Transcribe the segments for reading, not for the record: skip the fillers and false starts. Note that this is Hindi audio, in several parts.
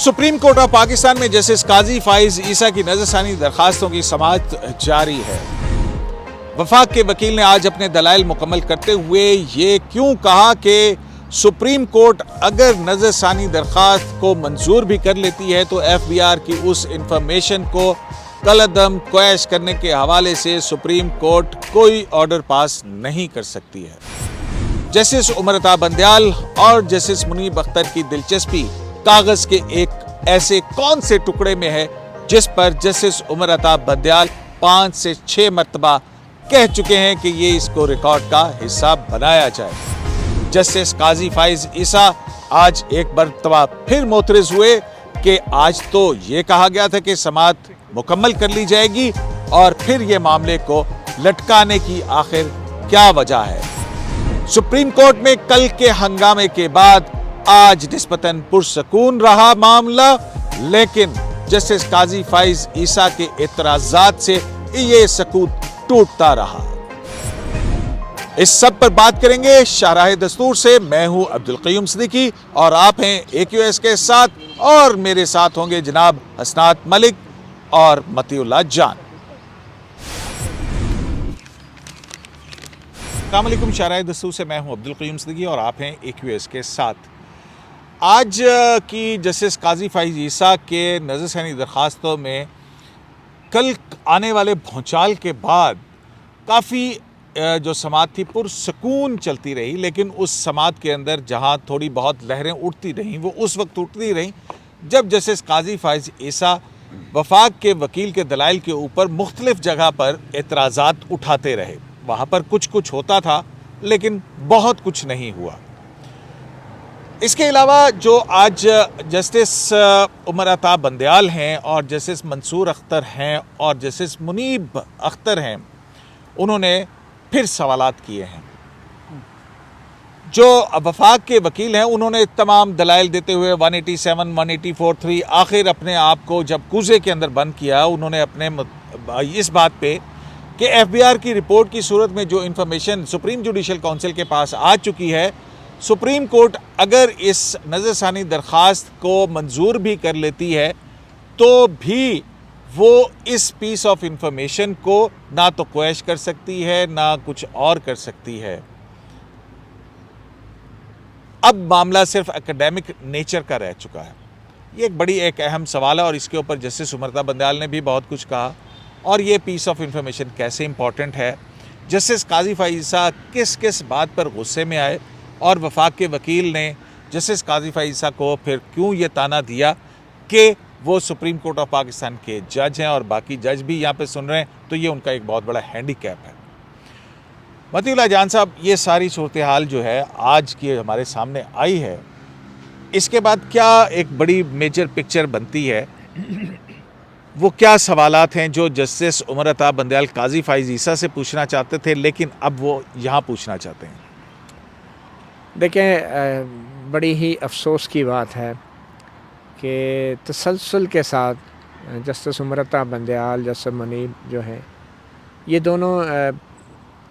सुप्रीम कोर्ट ऑफ पाकिस्तान में जस्टिस काजी फाइज ईसा की नजरसानी दरखास्तों की समाअत जारी है। वफाक के वकील ने आज अपने दलाइल मुकम्मल करते हुए ये क्यों कहा कि सुप्रीम कोर्ट अगर नजरसानी दरखास्त को मंजूर भी कर लेती है तो FBI की उस इंफॉर्मेशन को कलअदम क्वैश करने के हवाले से सुप्रीम कोर्ट कोई ऑर्डर पास नहीं कर सकती है। जस्टिस उमर अता बंदयाल और जस्टिस मुनीब अख्तर की दिलचस्पी कागज के एक ऐसे कौन से टुकड़े में है जिस पर जस्टिस उमर अता बंदयाल 5 से 6 मरतबा कह चुके हैं कि ये इसको रिकॉर्ड का हिस्सा बनाया जाए। जस्टिस काजी फाइज ईसा आज एक मरतबा फिर मोतरज हुए कि आज तो ये कहा गया था कि समाअत मुकम्मल कर ली जाएगी और फिर ये मामले को लटकाने की आखिर क्या वजह है। सुप्रीम कोर्ट में कल के हंगामे के बाद आज निस्बतन पुरसकून रहा मामला, लेकिन जस्टिस काजी फाइज ईसा के एतराजात से ये सकूत टूटता रहा। इस सब पर बात करेंगे शाहराह दस्तूर से। मैं हूं अब्दुल क़य्यूम सिद्दीकी और आप हैं AQS के साथ, और मेरे साथ होंगे जनाब हसनात मलिक और मतीउल्लाह जान। अस्सलाम वालेकुम, शाहराह दस्तूर से मैं हूं अब्दुल क़य्यूम सिद्दीकी और आप हैं AQS के साथ। आज की जस्टिस काजी फाइज ईसा के नजरसानी दरखास्तों में कल आने वाले भूचाल के बाद काफ़ी जो समाअत थी पुरसकून चलती रही, लेकिन उस समाअत के अंदर जहां थोड़ी बहुत लहरें उठती रहीं वो उस वक्त उठती रहीं जब जस्टिस काजी फाइज ईसा वफाक के वकील के दलाइल के ऊपर मुख्तलिफ जगह पर एतराज़ात उठाते रहे। वहाँ पर कुछ होता था लेकिन बहुत कुछ नहीं हुआ। इसके अलावा जो आज जस्टिस उमर अता बंदयाल हैं और जस्टिस मंसूर अख्तर हैं और जस्टिस मुनीब अख्तर हैं, उन्होंने फिर सवालात किए हैं। जो वफाक के वकील हैं उन्होंने तमाम दलाइल देते हुए 187, 184(3) आखिर अपने आप को जब कूजे के अंदर बंद किया, उन्होंने अपने इस बात पे कि FBI की रिपोर्ट की सूरत में जो इंफॉर्मेशन सुप्रीम जुडिशल काउंसिल के पास आ चुकी है, सुप्रीम कोर्ट अगर इस नजरसानी दरखास्त को मंजूर भी कर लेती है तो भी वो इस पीस ऑफ इंफॉर्मेशन को ना तो क्वैश कर सकती है ना कुछ और कर सकती है। अब मामला सिर्फ एकेडमिक नेचर का रह चुका है। ये एक अहम सवाल है और इसके ऊपर जस्टिस उमर अता बंदयाल ने भी बहुत कुछ कहा। और ये पीस ऑफ इंफॉर्मेशन कैसे इंपॉर्टेंट है, जस्टिस काजी फाइज ईसा किस बात पर गुस्से में आए और वफाक के वकील ने जस्टिस काजी फाइज ईसा को फिर क्यों ये ताना दिया कि वो सुप्रीम कोर्ट ऑफ पाकिस्तान के जज हैं और बाकी जज भी यहाँ पे सुन रहे हैं, तो ये उनका एक बहुत बड़ा हैंडीकैप है। मतीउल्लाह जान साहब, ये सारी सूरत हाल जो है आज की हमारे सामने आई है, इसके बाद क्या एक बड़ी मेजर पिक्चर बनती है, वो क्या सवालात हैं जो जस्टिस उमर अता बंदयाल काजी फाइज ईसा से पूछना चाहते थे लेकिन अब वो यहाँ पूछना चाहते हैं? देखें, बड़ी ही अफसोस की बात है कि तसलसल के साथ जस्टिस उमर अता बंदयाल, जस्टिस मुनीब जो हैं, ये दोनों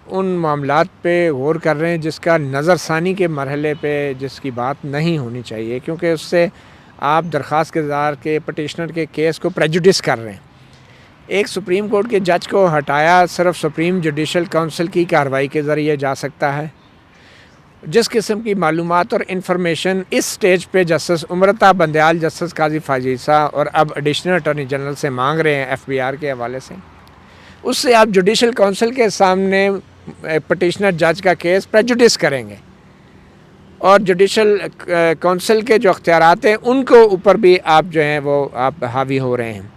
उन मामलात पे गौर कर रहे हैं जिसका नज़रसानी के मरहले पे जिसकी बात नहीं होनी चाहिए, क्योंकि उससे आप दरख्वास्त गुजार के पटिशनर के केस को प्रेजुडिस कर रहे हैं। एक सुप्रीम कोर्ट के जज को हटाया सिर्फ सुप्रीम जुडिशल काउंसिल की कार्रवाई के ज़रिए जा सकता है। जिस किस्म की मालूमात और इन्फॉर्मेशन इस स्टेज पे जस्टिस उमर अता बंदयाल, जस्टिस काजी फाइज ईसा और अब एडिशनल अटॉर्नी जनरल से मांग रहे हैं FBI के हवाले से, उससे आप जुडिशल काउंसिल के सामने पटिशनर जज का केस प्रेजुडिस करेंगे और जुडिशल काउंसिल के जो अख्तियारात हैं उनको ऊपर भी आप जो हैं वो आप हावी हो रहे हैं।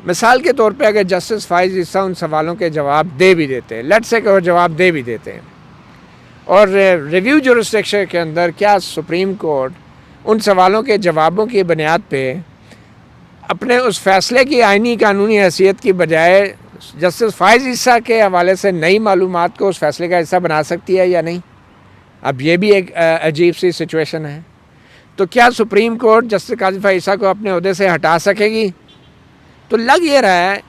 मिसाल के तौर पे अगर जस्टिस फाइज ईसा उन सवालों के जवाब दे भी देते हैं, लेट्स से अगर जवाब दे भी देते हैं, और रिव्यू जुरिस्डिक्शन के अंदर क्या सुप्रीम कोर्ट उन सवालों के जवाबों की बुनियाद पे अपने उस फैसले की आइनी कानूनी हैसियत की बजाय जस्टिस फाइज ईसा के हवाले से नई मालूमात को उस फैसले का हिस्सा बना सकती है या नहीं? अब ये भी एक अजीब सी सिचुएशन है। तो क्या सुप्रीम कोर्ट जस्टिस काजी फाइज ईसा को अपने ओहदे से हटा सकेगी? तो लग ये रहा है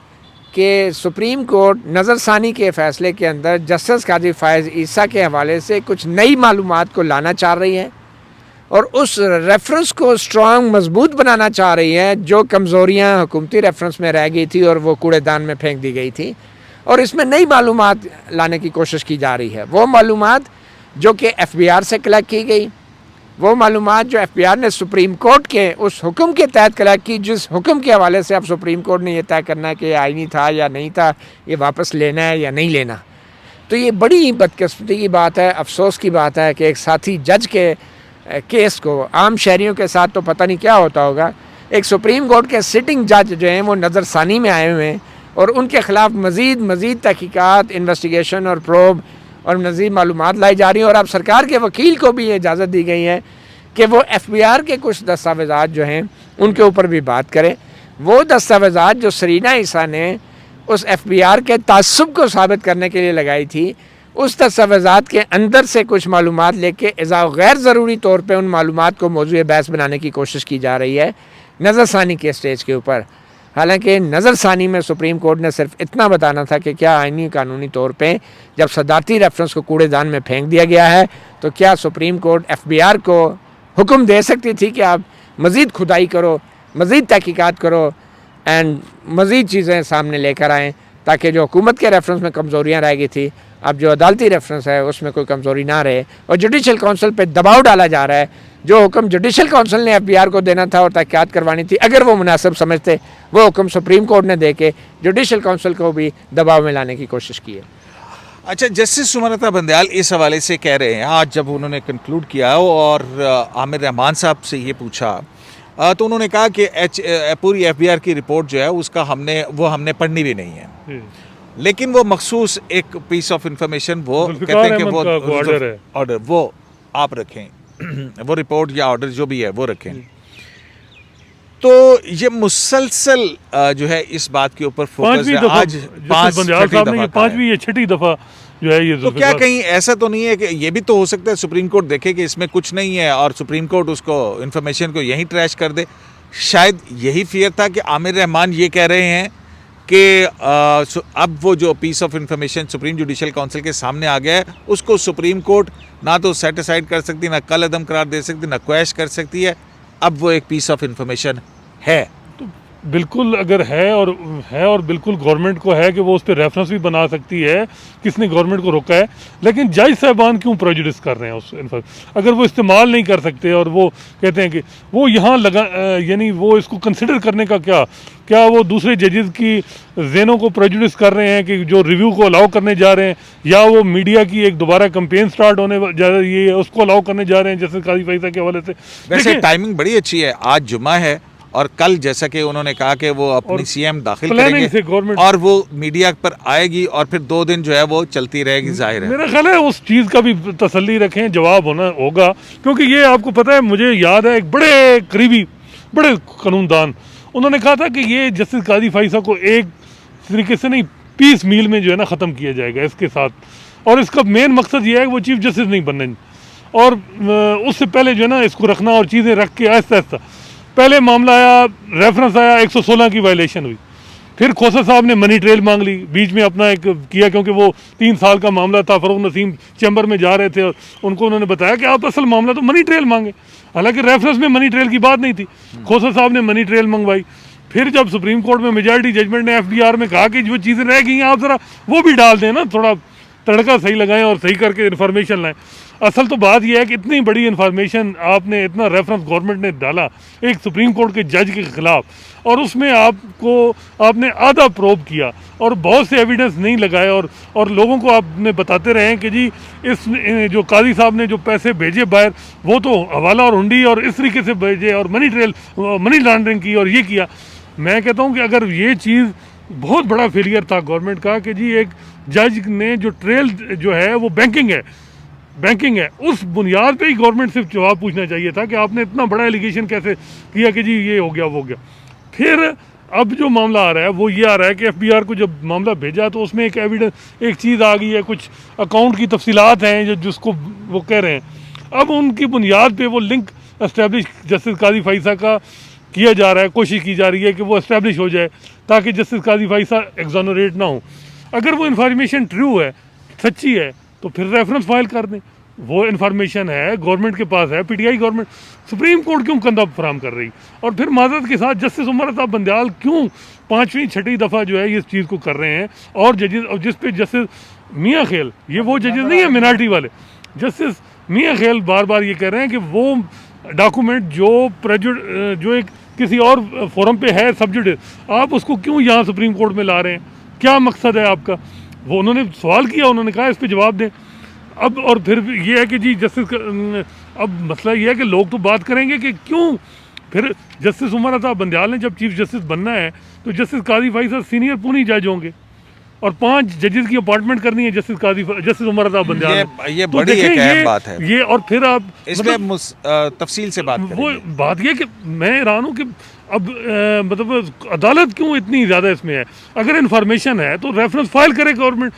कि सुप्रीम कोर्ट नज़रसानी के फ़ैसले के अंदर जस्टिस काजी फाइज ईसा के हवाले से कुछ नई मालूमात को लाना चाह रही है और उस रेफरेंस को स्ट्रॉन्ग मजबूत बनाना चाह रही है जो कमज़ोरियाँ हुकूमती रेफरेंस में रह गई थी और वो कूड़ेदान में फेंक दी गई थी, और इसमें नई मालूमात लाने की कोशिश की जा रही है। वो मालूमात जो कि FBI से कलेक्ट की गई, वो मालूमात जो FBI ने सुप्रीम कोर्ट के उस हुक्म के तहत कलेक्ट की, जिस हुक्म के हवाले से अब सुप्रीम कोर्ट ने यह तय करना है कि आईनी था या नहीं था, ये वापस लेना है या नहीं लेना। तो ये बड़ी बदकिस्मती की बात है, अफसोस की बात है कि एक साथी जज के केस को आम शहरियों के साथ तो पता नहीं क्या होता होगा, एक सुप्रीम कोर्ट के सिटिंग जज जो हैं वो नज़रसानी में आए हुए हैं और उनके ख़िलाफ़ मज़ीद तहकीकात, इन्वेस्टिगेशन और प्रोब और मज़ीद मालूमात लाई जा रही हैं। और अब सरकार के वकील को भी ये इजाज़त दी गई है कि वो FBI के कुछ दस्तावेज़ात जो हैं उनके ऊपर भी बात करें। वो दस्तावेज़ात जो सरीना ईसा ने उस FBI के तासुब को साबित करने के लिए लगाई थी, उस दस्तावेज़ात के अंदर से कुछ मालूमात लेके गैर ज़रूरी तौर पे उन मालूमात को मौजूद बहस बनाने की कोशिश की जा रही है नज़रसानी के स्टेज के ऊपर। हालांकि नज़रसानी में सुप्रीम कोर्ट ने सिर्फ इतना बताना था कि क्या आईनी कानूनी तौर पे जब सदारती रेफरेंस को कूड़ेदान में फेंक दिया गया है तो क्या सुप्रीम कोर्ट FBI को हुक्म दे सकती थी कि आप मज़ीद खुदाई करो, मज़ीद तहकीकात करो एंड मज़ीद चीज़ें सामने लेकर आएँ, ताकि जो हुकूमत के रेफरेंस में कमज़ोरियाँ रह गई थी अब जो अदालती रेफरेंस है उसमें कोई कमज़ोरी ना रहे। और जुडिशल काउंसिल पे दबाव डाला जा रहा है, जो हुक्म जुडिशल काउंसिल ने FBI को देना था और तहकीकात करवानी थी, अगर वो मुनासिब समझते वो हुक्म सुप्रीम कोर्ट ने दे के जुडिशल काउंसिल को भी दबाव में लाने की कोशिश की है। अच्छा, जस्टिस सुमरता बंदयाल इस हवाले से कह रहे हैं, आज जब उन्होंने कंक्लूड किया और आमिर रहमान साहब से ये पूछा तो उन्होंने कहा कि पूरी FBI की रिपोर्ट जो है उसका हमने पढ़नी भी नहीं है, लेकिन वो मखसूस एक पीस ऑफ इंफॉर्मेशन वो कहते हैं कि वो ऑर्डर वो आप रखें, वो रिपोर्ट या ऑर्डर जो भी है वो रखें। तो ये मुसलसल जो है इस बात के ऊपर फोकस है। आज पांचवी या छठी दफा जो है ये, तो क्या कहीं ऐसा तो नहीं है कि ये भी तो हो सकता है सुप्रीम कोर्ट देखे कि इसमें कुछ नहीं है और सुप्रीम कोर्ट उसको इन्फॉर्मेशन को यहीं ट्रैश कर दे? शायद यही फियर था कि आमिर रहमान ये कह रहे हैं कि अब वो जो piece of information supreme judicial council के सामने आ गया है उसको सुप्रीम कोर्ट ना तो सेट असाइड कर सकती, ना कल अदम करार दे सकती, ना क्वैश कर सकती है। अब वो एक पीस ऑफ इंफॉर्मेशन है। तो बिल्कुल अगर है और बिल्कुल गवर्नमेंट को है कि वो उस पर रेफरेंस भी बना सकती है, किसने गवर्नमेंट को रोका है? लेकिन जज साहबान क्यों प्रेजुडिस कर रहे हैं उस अगर वो इस्तेमाल नहीं कर सकते और वो कहते हैं कि वो यहाँ लगा, यानी वो इसको कंसिडर करने का क्या वो दूसरे जजेस की ज़हनों को प्रेजुडिस कर रहे हैं कि जो रिव्यू को अलाउ करने जा रहे हैं, या वो मीडिया की एक दोबारा कैंपेन स्टार्ट होने जा रही है उसको अलाउ करने जा रहे हैं जैसे काजी फैसा के हवाले से? वैसे टाइमिंग बड़ी अच्छी है, आज जुमा है और कल जैसा कि उन्होंने कहा कि वो अपनी CM दाखिल करेंगे और वो मीडिया पर आएगी और फिर 2 दिन जो है वो चलती रहेगी। जाहिर है, मेरा ख्याल है उस चीज़ का भी तसल्ली रखें, जवाब होगा, क्योंकि ये आपको पता है, मुझे याद है एक बड़े करीबी बड़े कानूनदान उन्होंने कहा था कि ये जस्टिस काजी फैसा को एक तरीके से नहीं पीस मील में जो है ना ख़त्म किया जाएगा इसके साथ, और इसका मेन मकसद ये है कि वो चीफ जस्टिस नहीं बनने, और उससे पहले जो है ना इसको रखना और चीज़ें रख के आहिस्ता आहिस्ता। पहले मामला आया, रेफरेंस आया, 116 की वायलेशन हुई, फिर खोसा साहब ने मनी ट्रेल मांग ली, बीच में अपना एक किया क्योंकि वो 3 साल का मामला था, फ़रूक नसीम चैम्बर में जा रहे थे और उनको उन्होंने बताया कि आप असल मामला तो मनी ट्रेल मांगे, हालांकि रेफरेंस में मनी ट्रेल की बात नहीं थी। खोसा साहब ने मनी ट्रेल मंगवाई, फिर जब सुप्रीम कोर्ट में मेजॉरिटी जजमेंट ने FDR में कहा कि जो चीज़ें रह गई हैं आप ज़रा वो भी डाल दें ना, थोड़ा तड़का सही लगाएं और सही करके इन्फॉर्मेशन लाएं। असल तो बात यह है कि इतनी बड़ी इन्फॉर्मेशन आपने, इतना रेफरेंस गवर्नमेंट ने डाला एक सुप्रीम कोर्ट के जज के ख़िलाफ़, और उसमें आपने आधा प्रोब किया और बहुत से एविडेंस नहीं लगाए, और लोगों को आपने बताते रहे कि जी इस जो काजी साहब ने जो पैसे भेजे बाहर वो तो हवाला और हुंडी और इस तरीके से भेजे और मनी लॉन्ड्रिंग की और ये किया। मैं कहता हूँ कि अगर ये चीज़ बहुत बड़ा फेलियर था गवर्नमेंट का कि जी एक जज ने जो ट्रेल जो है वो बैंकिंग है, उस बुनियाद पे ही गवर्नमेंट से जवाब पूछना चाहिए था कि आपने इतना बड़ा एलिगेशन कैसे किया कि जी ये हो गया वो हो गया। फिर अब जो मामला आ रहा है वो ये आ रहा है कि FBR को जब मामला भेजा तो उसमें एक एविडेंस, एक चीज़ आ गई है, कुछ अकाउंट की तफसीलात हैं जिसको वो कह रहे हैं, अब उनकी बुनियाद पे वो लिंक एस्टेब्लिश जस्टिस काजी फैसा का किया जा रहा है, कोशिश की जा रही है कि वो एस्टेब्लिश हो जाए ताकि जस्टिस काजी फैसा एग्जोनरेट ना हो। अगर वो इन्फॉर्मेशन ट्रू है, सच्ची है, तो फिर रेफरेंस फाइल कर दें, वो इन्फॉर्मेशन है गवर्नमेंट के पास है, पीटीआई गवर्नमेंट सुप्रीम कोर्ट क्यों कंधा फराम कर रही? और फिर माजरत के साथ जस्टिस उमर अता बंदयाल क्यों 5वीं 6ठी दफ़ा जो है ये चीज़ को कर रहे हैं? और जजेस, और जिस पे जस्टिस मियाँ खेल, ये वो जजेस नहीं है मिनार्टी वाले, जस्टिस मियाँ खेल बार बार ये कह रहे हैं कि वो डॉक्यूमेंट जो एक किसी और फोरम पे है सब्जुडिस, आप उसको क्यों यहाँ सुप्रीम कोर्ट में ला रहे हैं? क्या मकसद है आपका? वो उन्होंने सवाल किया, उन्होंने कहा इस पे जवाब दें। अब और फिर ये है कि जी जस्टिस, अब मसला ये है कि लोग तो बात करेंगे कि क्यों फिर जस्टिस उमर अता बंदयाल ने जब चीफ जस्टिस बनना है तो जस्टिस काजी फाइज सीनियर पूनी जज होंगे और 5 जजेस की अपॉइंटमेंट करनी है जस्टिस उमर अता बंदयाल ने। ये तो बड़ी देखें, एक अहम बात है ये। और फिर आप इसमें तफसील से बात वो करेंगे। बात ये कि मैं हैरान हूँ कि अब मतलब अदालत क्यों इतनी ज़्यादा इसमें है? अगर इन्फॉर्मेशन है तो रेफरेंस फाइल करे गवर्नमेंट,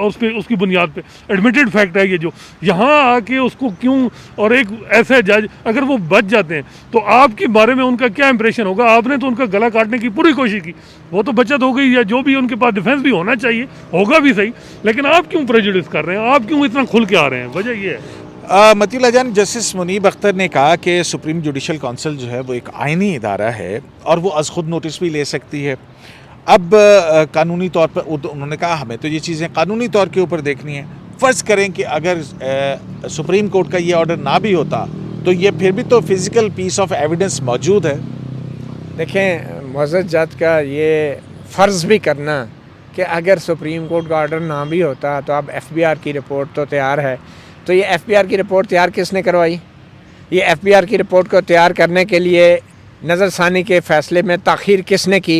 उस पे उसकी बुनियाद पे एडमिटेड फैक्ट है ये जो, यहाँ आके उसको क्यों? और एक ऐसा जज अगर वो बच जाते हैं तो आपके बारे में उनका क्या इंप्रेशन होगा? आपने तो उनका गला काटने की पूरी कोशिश की, वो तो बचत हो गई, या जो भी उनके पास डिफेंस भी होना चाहिए होगा भी सही, लेकिन आप क्यों प्रेजुडिस कर रहे हैं? आप क्यों इतना खुल के आ रहे हैं? वजह ये है। मतीउल्लाह जान, जस्टिस मुनीब अख्तर ने कहा कि सुप्रीम जुडिशल काउंसिल जो है वो एक आइनी इदारा है और वो अज खुद नोटिस भी ले सकती है। अब कानूनी तौर पर उन्होंने कहा हमें तो ये चीज़ें कानूनी तौर के ऊपर देखनी है। फ़र्ज़ करें कि अगर सुप्रीम कोर्ट का ये ऑर्डर ना भी होता तो ये फिर भी तो फिज़िकल पीस ऑफ एविडेंस मौजूद है। देखें, मुअज़्ज़ज़ जज का ये फ़र्ज़ भी करना कि अगर सुप्रीम कोर्ट का ऑर्डर ना भी होता तो अब FBR की रिपोर्ट तो तैयार है, तो ये FBR की रिपोर्ट तैयार किसने करवाई? ये FBR की रिपोर्ट को तैयार करने के लिए नज़रसानी के फ़ैसले में ताख़ीर किसने की?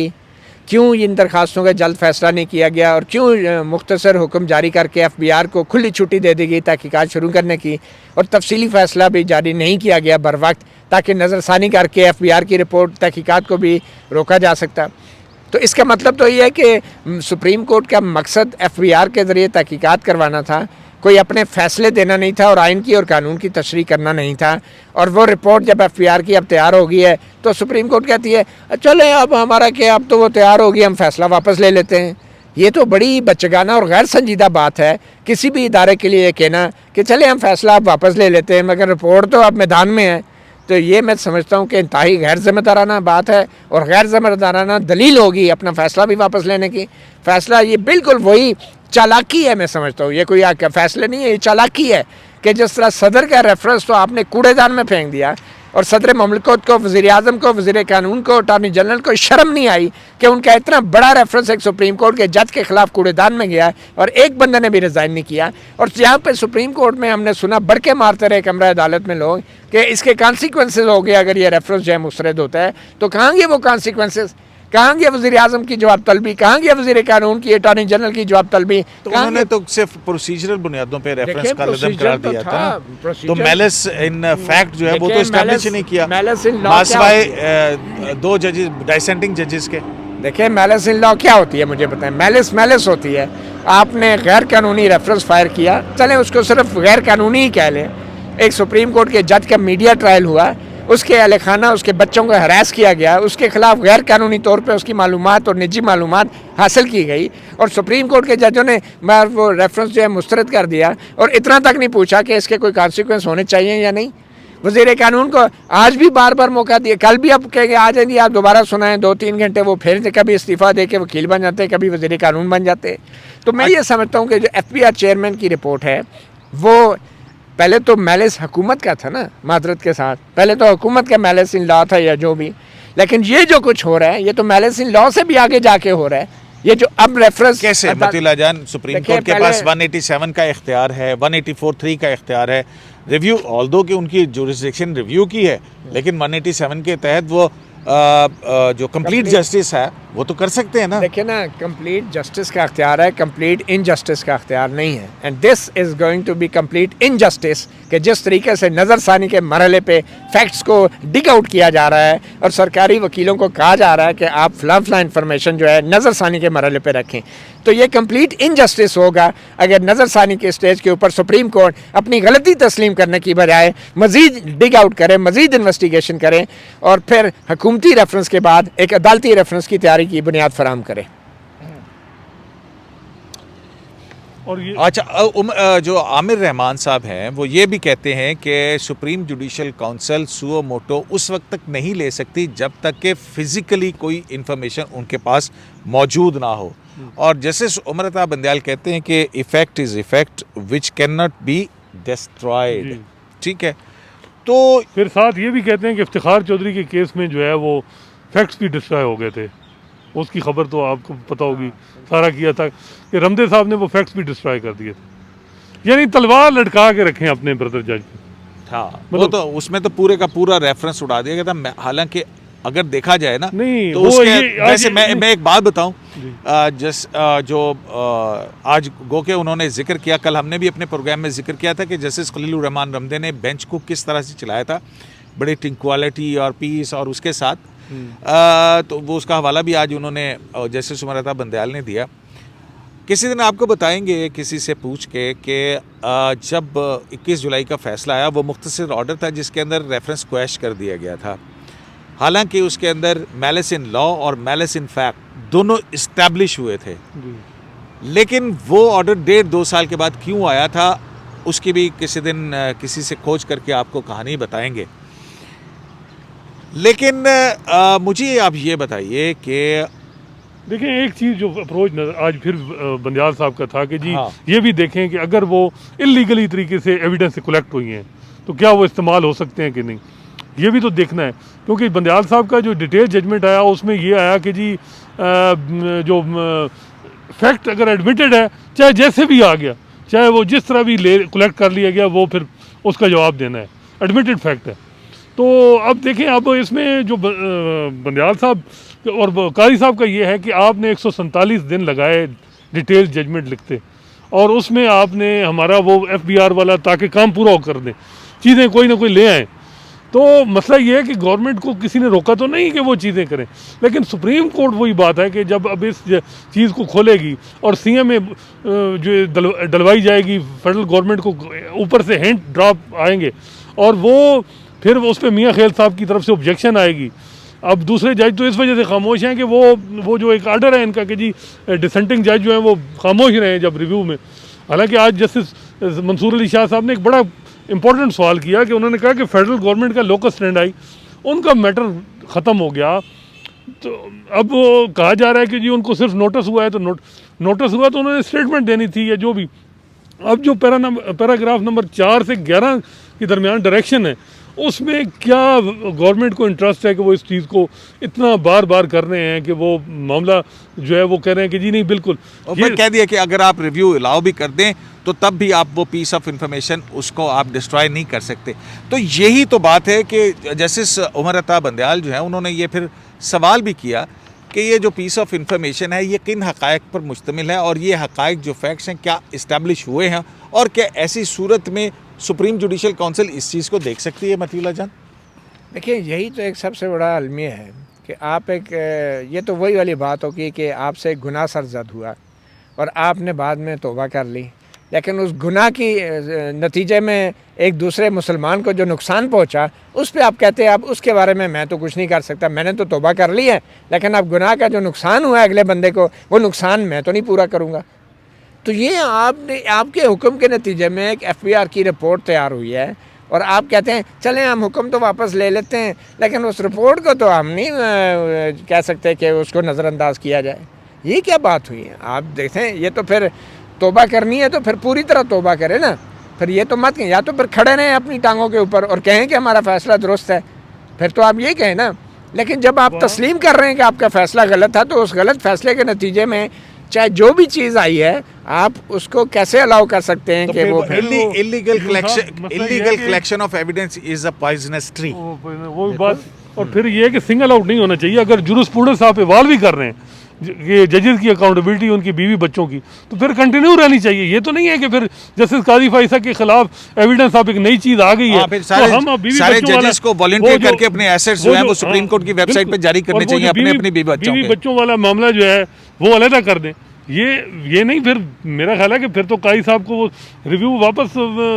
क्यों इन दरखास्तों का जल्द फ़ैसला नहीं किया गया और क्यों मुख्तसर हुक्म जारी करके FBR को खुली छुट्टी दे दी गई तहकीकात शुरू करने की, और तफसीली फ़ैसला भी जारी नहीं किया गया बर वक्त, ताकि नज़रसानी करके FBR की रिपोर्ट तहकीकात को भी रोका जा सकता। तो इसका मतलब तो ये है कि सुप्रीम कोर्ट का मकसद FBR के ज़रिए तहकीकात करवाना था, कोई अपने फ़ैसले देना नहीं था और आइन की और कानून की तशरीह करना नहीं था। और वो रिपोर्ट जब FBR की अब तैयार हो गई है तो सुप्रीम कोर्ट कहती है चलें अब हमारा क्या, अब तो वो तैयार हो गई, हम फ़ैसला वापस ले लेते हैं। ये तो बड़ी बच्चगाना और गैर संजीदा बात है किसी भी इदारे के लिए कहना कि चले हम फ़ैसला अब वापस ले लेते हैं, मगर रिपोर्ट तो अब मैदान में है। तो ये मैं समझता हूँ कि इंतहाई गैर ज़िम्मेदाराना बात है और गैर ज़िम्मेदाराना दलील होगी अपना फ़ैसला भी वापस लेने की। फ़ैसला ये बिल्कुल वही चालाकी है, मैं समझता हूँ ये कोई फैसले नहीं है, ये चालाकी है कि जिस तरह सदर का रेफरेंस तो आपने कूड़ेदान में फेंक दिया और सदर ममलकत को, वज़ीर आज़म को, वज़ीर कानून को, अटॉर्नी जनरल को शर्म नहीं आई कि उनका इतना बड़ा रेफरेंस एक सुप्रीम कोर्ट के जज के ख़िलाफ़ कूड़ेदान में गया और एक बंदे ने भी रिज़ाइन नहीं किया। और यहाँ पे सुप्रीम कोर्ट में हमने सुना बढ़ के मारते रहे कमरा अदालत में लोग कि इसके कॉन्सिक्वेंसेज हो गए अगर ये रेफरेंस जो है मुस्तरद होता है। तो कहाँ गए वो कॉन्सिक्वेंसेज? कहाँ गया वज़ीर आज़म की जवाब तलबी? कहाँ गया वज़ीर कानून की, अटॉर्नी जनरल की जवाब तलबी? तो उन्होंने तो सिर्फ प्रोसीजरल बुनियादों पे रेफरेंस का लदम करार दिया था, तो मैलिस इन फैक्ट जो है वो तो एस्टैब्लिश नहीं किया मासवाए 2 जजेस, डिसेंटिंग जजेस के। देखिए, मैलिस इन लॉ क्या होती है मुझे बताएं। मैलिस होती है आपने गैर कानूनी रेफरेंस फायर किया, चलें उसको सिर्फ गैर कानूनी ही कह लें। एक सुप्रीम कोर्ट के जज का मीडिया ट्रायल हुआ, उसके अहले खाना, उसके बच्चों को हरास किया गया, उसके खिलाफ गैर कानूनी तौर पे उसकी मालूमात और निजी मालूमात हासिल की गई और सुप्रीम कोर्ट के जजों ने वो रेफरेंस जो है मुस्तरद कर दिया और इतना तक नहीं पूछा कि इसके कोई कॉन्सिक्वेंस होने चाहिए या नहीं। वज़ीर कानून को आज भी बार बार मौका दिया, कल भी अब कहेंगे आ जाएंगे आप दोबारा सुनाएं 2-3 घंटे, वो फिर कभी इस्तीफ़ा दे के वकील बन जाते, कभी वज़ीर कानून बन जाते। तो मैं ये समझता हूँ कि जो FBR चेयरमैन की रिपोर्ट है वो पहले तो मैलिस हुकूमत का था ना, मादरत के साथ पहले तो हुकूमत का मैलिस इन लॉ था या जो भी, लेकिन ये जो कुछ हो रहा है ये तो मैलिस इन लॉ से भी आगे जाके हो रहा है। ये जो अब रेफरेंस कैसे मतीउल्लाह जान, सुप्रीम कोर्ट के पास 187 का इख्तियार है, 184(3) का इख्तियार है रिव्यू, ऑल्दो कि उनकी जुरिस्डिक्शन रिव्यू की है, लेकिन 187 के तहत वो जो कंप्लीट जस्टिस है वो तो कर सकते हैं ना। देखिए ना, कंप्लीट जस्टिस का अख्तियार है, कंप्लीट इनजस्टिस का अख्तियार नहीं है। And this is going to be complete injustice कि जिस तरीके से नज़रसानी के मरहले पे फैक्ट्स को डिग आउट किया जा रहा है और सरकारी वकीलों को कहा जा रहा है कि आप फला इंफॉर्मेशन जो है नज़रसानी के मरहले पे रखें, तो ये कंप्लीट इनजस्टिस होगा अगर नज़रसानी के स्टेज के ऊपर सुप्रीम कोर्ट अपनी गलती तस्लीम करने की बजाय मज़ीद डिग आउट करे, मज़ीद इन्वेस्टिगेशन करें और फिर हुकूमती रेफरेंस के बाद एक अदालती रेफरेंस की तैयारी की बुनियाद फराहम करे। और ये अच्छा, जो आमिर रहमान साहब हैं वो ये भी कहते हैं कि supreme judicial council suo motu उस वक्त तक नहीं ले सकती जब तक कि फिजिकली कोई इंफॉर्मेशन उनके पास मौजूद ना हो, और जस्टिस उमर अता बंदयाल कहते हैं कि effect is effect which can not be destroyed. जी। ठीक है, तो फिर साथ ये भी कहते हैं कि इफ्तिखार चौधरी के केस में जो है वो फैक्ट्स भी डिस्ट्रॉय हो गए थे। उसकी खबर तो आपको पता होगी, सारा किया था कि रमदे साहब ने वो फैक्ट्स भी डिस्ट्रॉय कर दिए थे। यानी तलवार लटका के रखें अपने ब्रदर जज पे। हाँ, वो तो उसमें तो पूरे का पूरा रेफरेंस उड़ा दिया गया था। हालांकि अगर देखा जाए ना नहीं, तो वो उसके ये वैसे मैं एक बात बताऊं, जी। जो आज गो के उन्होंने जिक्र किया, कल हमने भी अपने प्रोग्राम में जिक्र किया था कि जस्टिस खलीलुर रहमान रमदे ने बेंच को किस तरह से चलाया था, बड़ी ट्रंक्विलिटी और पीस और उसके साथ, तो वो उसका हवाला भी आज उन्होंने जस्टिस उमर अता बंदयाल ने दिया। किसी दिन आपको बताएंगे किसी से पूछ के कि जब 21 जुलाई का फैसला आया वो मुख्तसर ऑर्डर था जिसके अंदर रेफरेंस क्वैश कर दिया गया था। हालांकि उसके अंदर मैलिस इन लॉ और मैलिस इन फैक्ट दोनों इस्टेब्लिश हुए थे, लेकिन वो ऑर्डर 1.5-2 साल के बाद क्यों आया था उसकी भी किसी दिन किसी से खोज करके आपको कहानी बताएंगे। लेकिन मुझे आप ये बताइए कि देखिए, एक चीज़ जो अप्रोच आज फिर बंदयाल साहब का था कि जी हाँ। ये भी देखें कि अगर वो इलीगली तरीके से एविडेंस से कलेक्ट हुई हैं तो क्या वो इस्तेमाल हो सकते हैं कि नहीं, ये भी तो देखना है। क्योंकि बंदयाल साहब का जो डिटेल जजमेंट आया उसमें ये आया कि जी जो फैक्ट अगर एडमिटेड है, चाहे जैसे भी आ गया, चाहे वो जिस तरह भी कलेक्ट कर लिया गया, वो फिर उसका जवाब देना है, एडमिटेड फैक्ट है। तो अब देखें, अब इसमें जो बंदयाल साहब और कारी साहब का ये है कि आपने 147 दिन लगाए डिटेल जजमेंट लिखते, और उसमें आपने हमारा वो FBR वाला ताकि काम पूरा हो कर दें, चीज़ें कोई ना कोई ले आएँ। तो मसला ये है कि गवर्नमेंट को किसी ने रोका तो नहीं कि वो चीज़ें करें, लेकिन सुप्रीम कोर्ट वही बात है कि जब अब इस चीज़ को खोलेगी और CM में जो डलवाई जाएगी फेडरल गवर्नमेंट को, ऊपर से हिंट ड्रॉप आएंगे और वो फिर उस पर मियाँ खेल साहब की तरफ से ऑब्जेक्शन आएगी। अब दूसरे जज तो इस वजह से खामोश हैं कि वो जो एक आर्डर है इनका कि जी डिसेंटिंग जज जो हैं वो खामोश रहे जब रिव्यू में। हालांकि आज जस्टिस मंसूर अली शाह साहब ने एक बड़ा इंपॉर्टेंट सवाल किया कि उन्होंने कहा कि फेडरल गवर्नमेंट का लोकल स्टैंड आई, उनका मैटर ख़त्म हो गया। तो अब वो कहा जा रहा है कि जी उनको सिर्फ नोटिस हुआ है, तो नोटिस हुआ तो उन्होंने स्टेटमेंट देनी थी या जो भी। अब जो पैराग्राफ नंबर 4 से 11 के दरमियान डायरेक्शन है, उसमें क्या गवर्नमेंट को इंटरेस्ट है कि वो इस चीज़ को इतना बार बार कर रहे हैं कि वो मामला जो है वो कह रहे हैं कि जी नहीं बिल्कुल, ये कह दिया कि अगर आप रिव्यू अलाउ भी कर दें तो तब भी आप वो पीस ऑफ इंफॉर्मेशन उसको आप डिस्ट्रॉय नहीं कर सकते। तो यही तो बात है कि जस्टिस उमर अता बंदयाल जो है उन्होंने ये फिर सवाल भी किया कि ये जो पीस ऑफ इंफॉर्मेशन है ये किन हक़ाइक़ पर मुश्तमिल है, और ये हक़ाइक़ जो फैक्ट्स हैं क्या इस्टेब्लिश हुए हैं, और क्या ऐसी सूरत में सुप्रीम जुडिशल काउंसिल इस चीज़ को देख सकती है। मतीला जान, देखिए, यही तो एक सबसे बड़ा अलमिया है कि आप ये तो वही वाली बात होगी कि आपसे एक गुनाह सरजद हुआ और आपने बाद में तौबा कर ली, लेकिन उस गुनाह की नतीजे में एक दूसरे मुसलमान को जो नुकसान पहुंचा उस पे आप कहते हैं अब उसके बारे में मैं तो कुछ नहीं कर सकता, मैंने तो तौबा कर ली है, लेकिन अब गुनाह का जो नुकसान हुआ है अगले बंदे को, वो नुकसान मैं तो नहीं पूरा करूँगा। तो ये आपके हुक्म के नतीजे में एक FBR की रिपोर्ट तैयार हुई है और आप कहते हैं चलें हम हुक्म तो वापस ले लेते हैं, लेकिन उस रिपोर्ट को तो हम नहीं कह सकते कि उसको नज़रअंदाज किया जाए। ये क्या बात हुई है? आप देखें, ये तो फिर तौबा करनी है तो फिर पूरी तरह तौबा करें ना, फिर ये तो मत कहें, या तो फिर खड़े रहें अपनी टांगों के ऊपर और कहें कि हमारा फ़ैसला दुरुस्त है, फिर तो आप ये कहें ना। लेकिन जब आप तस्लीम कर रहे हैं कि आपका फ़ैसला गलत था, तो उस गलत फ़ैसले के नतीजे में चाहे जो भी चीज़ आई है आप उसको कैसे अलाउ कर सकते हैं कि वो illegal collection of evidence is a poisonous tree. वो बात, और फिर ये है कि सिंगल आउट नहीं होना चाहिए। अगर जुरिस्प्रूडेंस आप इवाल्व भी कर रहे हैं ये जजेस की अकाउंटेबिलिटी उनकी बीवी बच्चों की, तो फिर कंटिन्यू रहनी चाहिए। ये तो नहीं है कि फिर जस्टिस काजी फाइसा के खिलाफ एविडेंस आप एक नई चीज आ गई है तो हम सारे जजेस को वॉलंटियर करके अपने एसेट्स जो है वो सुप्रीम कोर्ट की वेबसाइट पे जारी करने चाहिए अपने बीवी बच्चों वाला मामला जो है वो अलहदा कर दें। ये नहीं, फिर मेरा ख्याल है कि फिर तो काजी साहब को वो रिव्यू वापस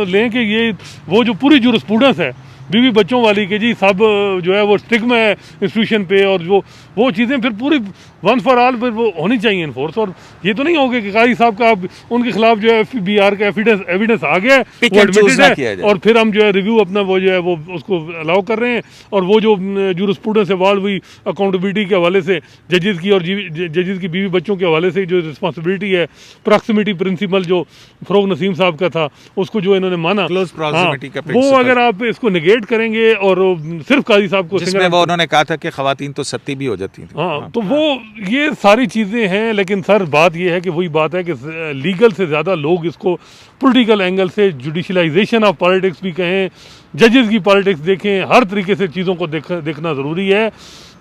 लें कि ये वो जो पूरी जुरिस्प्रूडेंस है बीवी बच्चों वाली के जी सब जो है वो स्टिग्मा है इंस्टीट्यूशन पे, और जो वो चीज़ें फिर पूरी वंस फॉर ऑल फिर वो होनी चाहिए इन्फोर्स। और ये तो नहीं होगा कि कारी साहब का अब उनके खिलाफ जो है FBI का एविडेंस आ गया है, वो एडमिटेड है, और फिर हम जो है रिव्यू अपना वो जो है वो उसको अलाउ कर रहे हैं। और वो जो जूरिस्प्रूडेंस इवॉल्व हुई अकाउंटेबिलिटी के हवाले से जजेस की और जजेस की बीवी बच्चों के हवाले से जो रिस्पॉन्सिबिलिटी है, प्रॉक्सिमिटी प्रिंसिपल जो फ़रोग नसीम साहब का था, उसको जो इन्होंने माना, वो अगर आप इसको निगेट करेंगे और सिर्फ काजी साहब को जिसमें वो उन्होंने कहा था कि खवातीन तो सत्ती भी हो जाती थी। हाँ, तो वो ये सारी चीज़ें हैं। लेकिन सर बात ये है कि वही बात है कि लीगल से ज़्यादा लोग इसको पॉलिटिकल एंगल से जुडिशलाइजेशन ऑफ पॉलिटिक्स भी कहें, जजेस की पॉलिटिक्स देखें, हर तरीके से चीज़ों को देखना ज़रूरी है।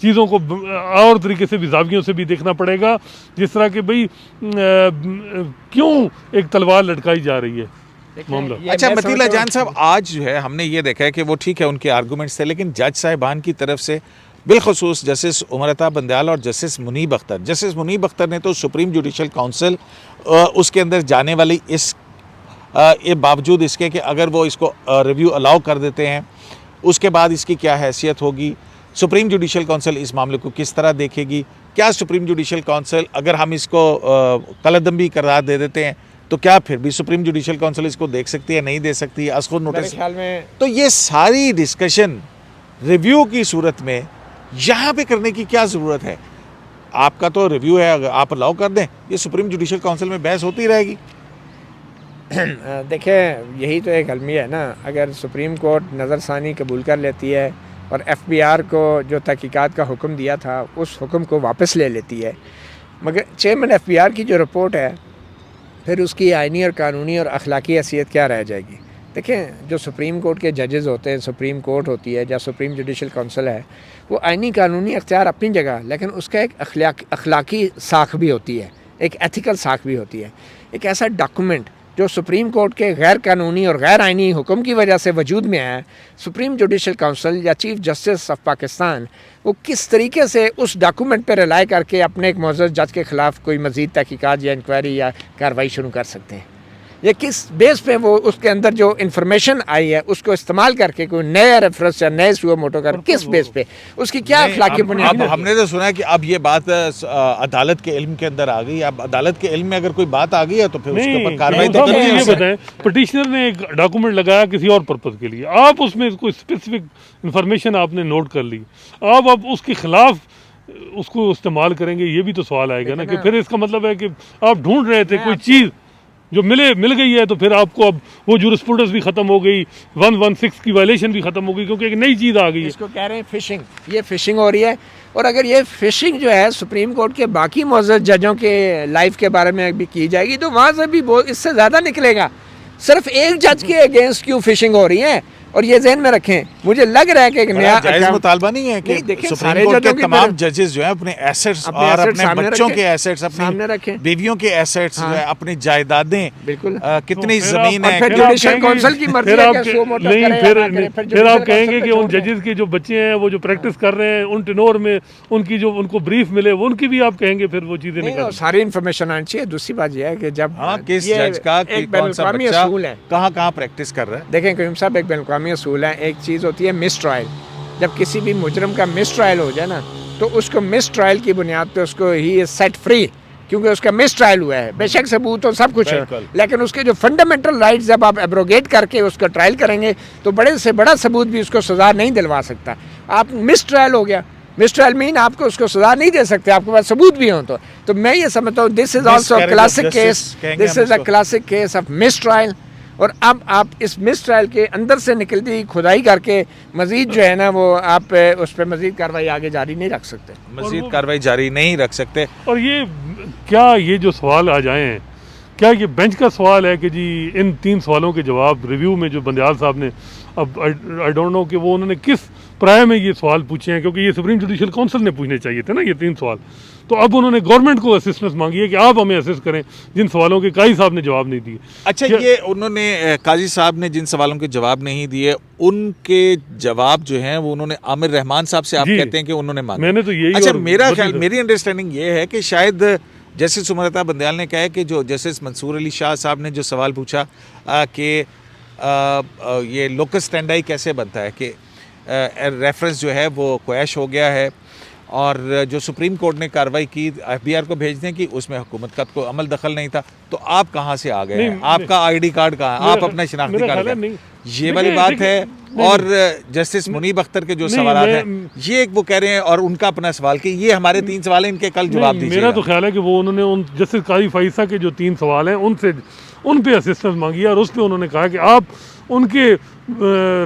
चीज़ों को और तरीके से भी जावियों से भी देखना पड़ेगा, जिस तरह के भाई क्यों एक तलवार लटकाई जा रही है मामला। अच्छा मतीला जान साहब, आज जो है हमने ये देखा है कि वो ठीक है उनके आर्गूमेंट्स थे, लेकिन जज साहिबान की तरफ से बिलखसूस जस्टिस उमरता बंदयाल और जस्टिस मुनीब अख्तर ने तो सुप्रीम जुडिशल काउंसिल उसके अंदर जाने वाली इस ये बावजूद इसके कि अगर वो इसको रिव्यू अलाउ कर देते हैं, उसके बाद इसकी क्या हैसियत होगी, सुप्रीम जुडिशल काउंसिल इस मामले को किस तरह देखेगी, क्या सुप्रीम जुडिशल काउंसिल अगर हम इसको कलअदम भी करार दे देते हैं तो क्या फिर भी सुप्रीम जुडिशल काउंसिल इसको देख सकती है, नहीं दे सकती, असखुद नोटिस ख्याल में। तो ये सारी डिस्कशन रिव्यू की सूरत में यहाँ पे करने की क्या ज़रूरत है? आपका तो रिव्यू है, अगर आप अलाउ कर दें, ये सुप्रीम जुडिशल काउंसिल में बहस होती रहेगी। देखें, यही तो एक अलमिया है ना। अगर सुप्रीम कोर्ट नज़रसानी कबूल कर लेती है और FBI को जो तहकीकात का हुक्म दिया था उस हुक्म को वापस ले लेती है, मगर चेयरमैन FBI की जो रिपोर्ट है फिर उसकी आइनी और कानूनी और अखलाकी हैसियत क्या रह जाएगी? देखें, जो सुप्रीम कोर्ट के जजेस होते हैं, सुप्रीम कोर्ट होती है या सुप्रीम जुडिशल काउंसिल है, वो आइनी कानूनी अख्तियार अपनी जगह, लेकिन उसका एक अखलाकी साख भी होती है, एक एथिकल साख भी होती है। एक ऐसा डॉक्यूमेंट जो सुप्रीम कोर्ट के गैर कानूनी और गैर आइनी हुक्म की वजह से वजूद में आया, सुप्रीम जुडिशल काउंसिल या चीफ जस्टिस ऑफ पाकिस्तान वो किस तरीके से उस डॉक्यूमेंट पर रिलाई करके अपने एक मुअज़्ज़ज़ जज के ख़िलाफ़ कोई मज़ीद तहकीकात या इंक्वायरी या कार्रवाई शुरू कर सकते हैं, या किस बेस पे वो उसके अंदर जो इन्फॉर्मेशन आई है उसको इस्तेमाल करके कोई नया रेफरेंस या नए सुओ मोटो कर किस बेस पे उसकी क्या अखलाकी बुनियाद? हमने तो सुना है कि अब ये बात अदालत के इल्म के अंदर आ गई। अब अदालत के इल्म में अगर कोई बात आ गई है तो फिर उसके ऊपर कार्रवाई तो करनी है। ये बताएं, पिटिशनर ने एक डॉक्यूमेंट लगाया किसी और पर्पज़ के लिए, आप उसमें कोई स्पेसिफिक इंफॉर्मेशन आपने नोट कर ली, आप उसके खिलाफ उसको इस्तेमाल करेंगे, ये भी तो सवाल आएगा ना कि फिर इसका मतलब है कि आप ढूंढ रहे थे कोई चीज़ जो मिल गई है, तो फिर आपको अब वो जूरिस्प्रूडेंस भी ख़त्म हो गई, 116 की वायलेशन भी ख़त्म हो गई, क्योंकि एक नई चीज़ आ गई है। इसको कह रहे हैं फिशिंग, ये फिशिंग हो रही है। और अगर ये फिशिंग जो है सुप्रीम कोर्ट के बाकी मुअज़्ज़ज़ जजों के लाइफ के बारे में भी की जाएगी तो वहाँ से भी इससे ज़्यादा निकलेगा। सिर्फ एक जज के अगेंस्ट क्यों फिशिंग हो रही है? और ये ज़हन में रखें, मुझे लग रहा है कि एक नया जायज़ मुतालबा नहीं है कि सुप्रीम कोर्ट के तमाम जजेस जो है अपने एसेट्स और अपने बच्चों के एसेट्स, अपने रखें, बीवियों के एसेट्स जो है, अपनी जायदादें, बिल्कुल कितनी जमीन है, जुडिशल काउंसिल की मर्जी है कि सो मोटो करे या ना करे। फिर आप कहेंगे कि उन जजेस के जो बच्चे हैं वो जो प्रैक्टिस कर रहे हैं उन टेनोर में उनकी जो उनको ब्रीफ मिले वो उनकी भी आप कहेंगे फिर वो चीज़ें निकल सारी इन्फॉर्मेशन आनी चाहिए। दूसरी बात यह है कि जब किस जज का एक बैनुल-अक़वामी असूल है, कहाँ प्रैक्टिस कर रहा है। देखें करीम साहब, एक बैनुल-अक़वामी असूल है, एक चीज़ होती है मिस ट्रायल। जब किसी भी मुजरम का मिस ट्रायल हो जाए ना तो उसको मिस ट्रायल की बुनियाद पे उसको ही इज सेट फ्री, क्योंकि उसका मिस ट्रायल हुआ है। बेशक सबूत तो सब कुछ है, लेकिन उसके जो फंडामेंटल राइट्स जब आप एब्रोगेट करके उसका ट्रायल करेंगे तो बड़े से बड़ा सबूत भी उसको सज़ा नहीं दिलवा सकता। आप मिस ट्रायल हो गया, मिस ट्रायल मीन आपको उसको सज़ा नहीं दे सकते, आपके पास सबूत भी हो। तो मैं ये समझता हूँ this is also classic case, this is a classic case of miss trial. और अब आप इस मिस ट्रायल के अंदर से निकलती खुदाई करके मजीद जो है ना वो आप उस पर मजीद कार्रवाई आगे जारी नहीं रख सकते, मजीद कार्रवाई जारी नहीं रख सकते। और ये क्या ये जो सवाल आ जाए हैं, क्या ये बेंच का सवाल है कि जी इन 3 सवालों के जवाब रिव्यू में जो बंदयाल साहब ने, अब आई डोंट नो कि वो उन्होंने किस प्राय में ये सवाल पूछे हैं, क्योंकि ये सुप्रीम जुडिशल काउंसिल ने पूछने चाहिए थे ना ये 3 सवाल। तो अब उन्होंने गवर्नमेंट को असिस्टेंस मांगी है कि आप हमें असिस्ट करें जिन सवालों के काजी साहब ने जवाब नहीं दिए। अच्छा, ये उन्होंने काजी साहब ने जिन सवालों के जवाब नहीं दिए उनके जवाब जो हैं वो उन्होंने आमिर रहमान साहब से आप कहते हैं कि उन्होंने मांगे। मैंने तो यही, अच्छा मेरा ख्याल, मेरी अंडरस्टैंडिंग ये है कि शायद जस्टिस उमरता बंदयाल ने कहा है कि जो जस्टिस मंसूर अली शाह साहब ने जो सवाल पूछा कि ये लोकस स्टैंडाई कैसे बनता है कि रेफरेंस जो है वो क्वैश हो गया है और जो सुप्रीम कोर्ट ने कार्रवाई की एफबीआर को भेजने की, उसमें हुकूमत का कोई अमल दखल नहीं था, तो आप कहाँ से आ गए हैं? आपका आईडी कार्ड कहाँ है? आप अपना शनाख्ती कार्ड कहाँ? ये वाली बात है। और जस्टिस मुनीब अख्तर के जो सवाल हैं, ये एक वो कह रहे हैं और उनका अपना सवाल कि ये हमारे 3 सवाल हैं, इनके कल जवाब दीजिए। मेरा तो ख्याल है कि वो उन्होंने उन जस्टिस काजी फाइसा के जो 3 सवाल हैं उन पे असिस्टेंस मांगी है और उस पे उन्होंने कहा कि आप उनके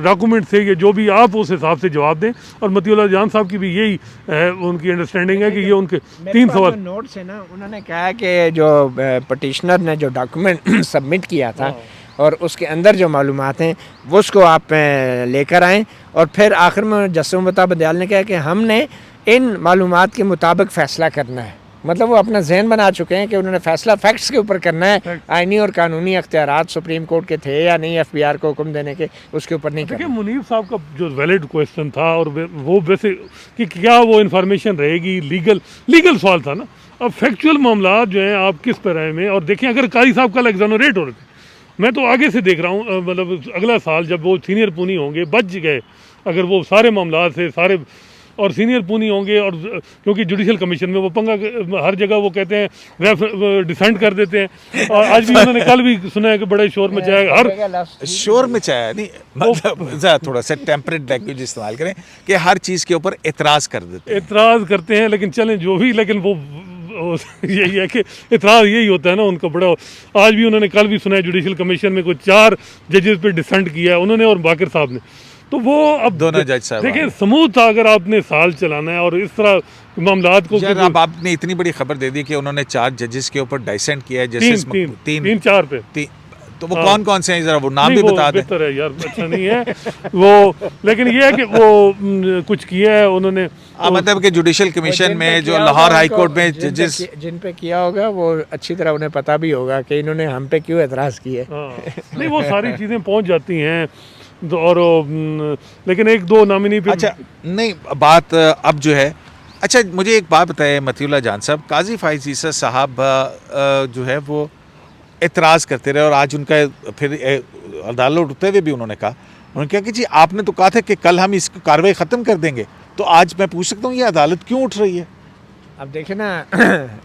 डॉक्यूमेंट से ये जो भी आप उस हिसाब से जवाब दें। और मतीउल्लाह जान साहब की भी यही उनकी अंडरस्टैंडिंग है कि ये उनके 3 सवाल नोट्स है ना, उन्होंने कहा कि जो पटिशनर ने जो डॉक्यूमेंट सबमिट किया था और उसके अंदर जो मालूमात हैं वो उसको आप लेकर आएँ और फिर आखिर में जस्टिस मुमता बंदयाल ने कहा कि हमने इन मालूमात के मुताबिक फ़ैसला करना है। मतलब वो अपना जहन बना चुके हैं कि उन्होंने फैसला फैक्ट्स के ऊपर करना है, आईनी और कानूनी अख्तियारात सुप्रीम कोर्ट के थे या नहीं एफबीआर को हुक्म देने के, उसके ऊपर नहीं देखिए मुनीब साहब का जो वैलिड क्वेश्चन था और वो वैसे कि क्या वो इन्फॉर्मेशन रहेगी, लीगल सवाल था ना। अब फैक्चुअल मामला जो हैं आप किस पर आए में, और देखें अगर काजी साहब कल एग्जोनरेट हो रहे थे, मैं तो आगे से देख रहा हूँ, मतलब अगला साल जब वो सीनियर पूनी होंगे, बच गए अगर वो सारे मामला से सारे और सीनियर पूनी होंगे, और क्योंकि जुडिशल कमीशन में वो पंगा हर जगह वो कहते हैं डिसेंट कर देते हैं। और आज भी उन्होंने कल भी सुना है कि बड़ा शोर मचाया, हर शोर मचाया नहीं, मतलब थोड़ा सा टेम्परेट लैंग्वेज इस्तेमाल करें कि हर चीज़ के ऊपर एतराज़ कर देते हैं। एतराज़ करते हैं, लेकिन चलें जो भी, लेकिन वो यही है कि इतराज़ यही होता है ना उनका बड़ा। आज भी उन्होंने कल भी सुना है जुडिशल कमीशन में कुछ 4 जजेस पे डिसेंट किया है उन्होंने और बाकर साहब ने। तो वो अब दोनों जज साहब देखिए स्मूथ था, अगर आपने साल चलाना है और इस तरह मामलात को यार, अब आपने इतनी बड़ी खबर दे दी कि उन्होंने 4 जजेस के ऊपर डिसेंट किया है, जैसे 3-4 पे। तो वो कौन से हैं, जरा वो नाम भी बता दें। बेहतर है यार, अच्छा नहीं है वो, लेकिन ये है कि वो कुछ किया है उन्होंने। मतलब कि जुडिशल कमीशन में जो लाहौर हाई कोर्ट में जजेस जिन पे किया होगा वो अच्छी तरह उन्हें पता भी होगा कि इन्होंने हम पे क्यों एतराज़ किया है। नहीं, वो सारी चीज़ें पहुंच जाती हैं और लेकिन 1-2 नामिनी पे। अच्छा नहीं, बात अब जो है, अच्छा मुझे एक बात बताए मतीउल्लाह जान साहब, काजी फाइज ईसा साहब जो है वो एतराज़ करते रहे और आज उनका फिर अदालत उठते हुए भी उन्होंने कहा कि जी आपने तो कहा था कि कल हम इसकी कार्रवाई ख़त्म कर देंगे, तो आज मैं पूछ सकता हूँ ये अदालत क्यों उठ रही है? अब देखें ना,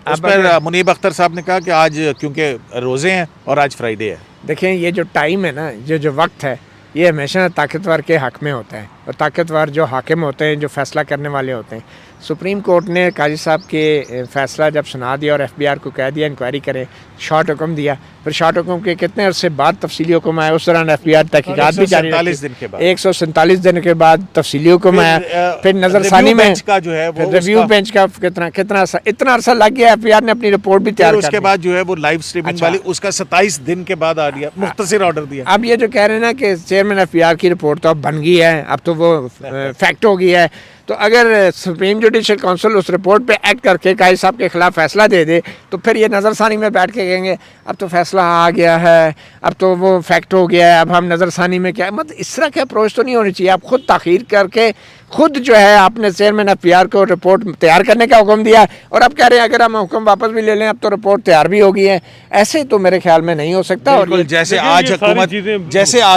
उस पर मुनीब अख्तर साहब ने कहा कि आज क्योंकि रोज़े हैं और आज फ्राइडे है। देखें ये जो टाइम है ना, जो वक्त है, ये हमेशा ताकतवर के हक़ में होता है और ताकतवर जो हाकिम होते हैं, जो फ़ैसला करने वाले होते हैं। सुप्रीम कोर्ट ने काजी साहब के फ़ैसला जब सुना दिया और एफबीआर को कह दिया इंक्वायरी करें, शॉर्ट हुक्म दिया, फिर शॉर्ट हुक्म के कितने अरसे बाद तफसीली हुक्म आया, उस दौरान एफबीआर तहकीकात भी जारी रखी। 147 दिन के बाद तफसीली हुक्म आया, फिर नज़रसानी में जो है वो रिव्यू बेंच का इतना अरसा लग गया, एफबीआर ने अपनी रिपोर्ट भी तैयार कर दी। उसके बाद जो है वो लाइव स्ट्रीमिंग वाली उसका 27 दिन के बाद आ गया, मुख्तसर ऑर्डर दिया। अब ये जो कह रहे हैं ना कि चेयरमैन एफबीआर की रिपोर्ट तो अब बन गई है, अब तो वो फैक्ट हो गई है, तो अगर सुप्रीम जुडिशल काउंसिल उस रिपोर्ट पे एक्ट करके काजी साहब के खिलाफ फैसला दे दे, तो फिर ये नज़रसानी में बैठ के कहेंगे अब तो फैसला आ गया है, अब तो वो फैक्ट हो गया है, अब हम नज़रसानी में क्या, मतलब इस तरह की अप्रोच तो नहीं होनी चाहिए। आप खुद ताख़ीर करके खुद जो है आपने चेयरमैन एफबीआर को रिपोर्ट तैयार करने का हुक्म दिया और अब कह रहे हैं अगर हम हुक्म वापस भी ले लें अब तो रिपोर्ट तैयार भी हो गई है। ऐसे तो मेरे ख्याल में नहीं हो सकता। और जैसे आज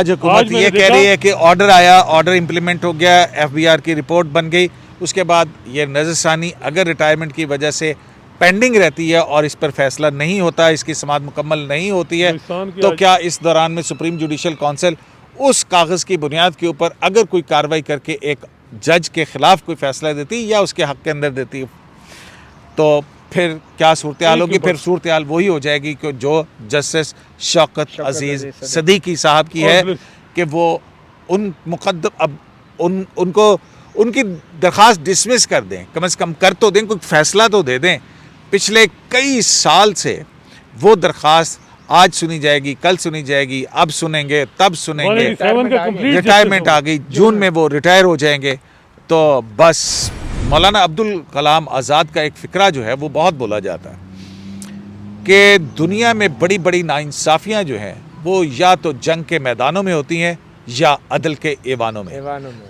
हुकूमत ये कह रही है कि ऑर्डर आया, ऑर्डर इम्प्लीमेंट हो गया, एफबीआर की रिपोर्ट बन गई, उसके बाद ये नज़रसानी अगर रिटायरमेंट की वजह से पेंडिंग रहती है और इस पर फैसला नहीं होता, इसकी समाअत मुकम्मल नहीं होती है, तो क्या इस दौरान में सुप्रीम जुडिशल काउंसिल उस कागज़ की बुनियाद के ऊपर अगर कोई कार्रवाई करके एक जज के ख़िलाफ़ कोई फ़ैसला देती या उसके हक़ के अंदर देती, तो फिर क्या सूरत हाल होगी? फिर सूरत हाल वही हो जाएगी कि जो जस्टिस शौकत अजीज़ सदीकी साहब की है कि वो उन मुकद्दम अब उनको उनकी दरख्वास्त डिसमिस कर दें, कम से कम कर तो दें, कोई फ़ैसला तो दे दें। पिछले कई साल से वो दरख्वास्त आज सुनी जाएगी, कल सुनी जाएगी, अब सुनेंगे, तब सुनेंगे, रिटायरमेंट आ गई, जून में वो रिटायर हो जाएंगे। तो बस मौलाना अब्दुल कलाम आज़ाद का एक फ़िक्रा जो है वो बहुत बोला जाता है कि दुनिया में बड़ी बड़ी नाइंसाफ़ियाँ जो हैं वो या तो जंग के मैदानों में होती हैं या अदल के ऐवानों में।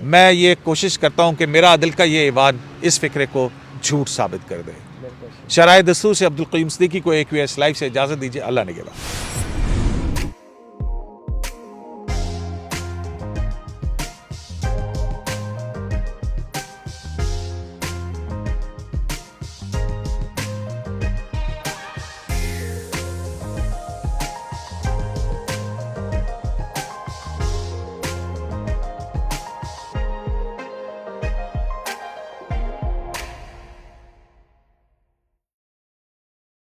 मैं ये कोशिश करता हूँ कि मेरा अदल का ये ऐवान इस फ़िक्रे को झूठ साबित कर दे। शराय दस्तूर से अब्दुल क़य्यूम सिद्दीकी को AQS लाइव से इजाज़त दीजिए। अल्लाह निगहबान।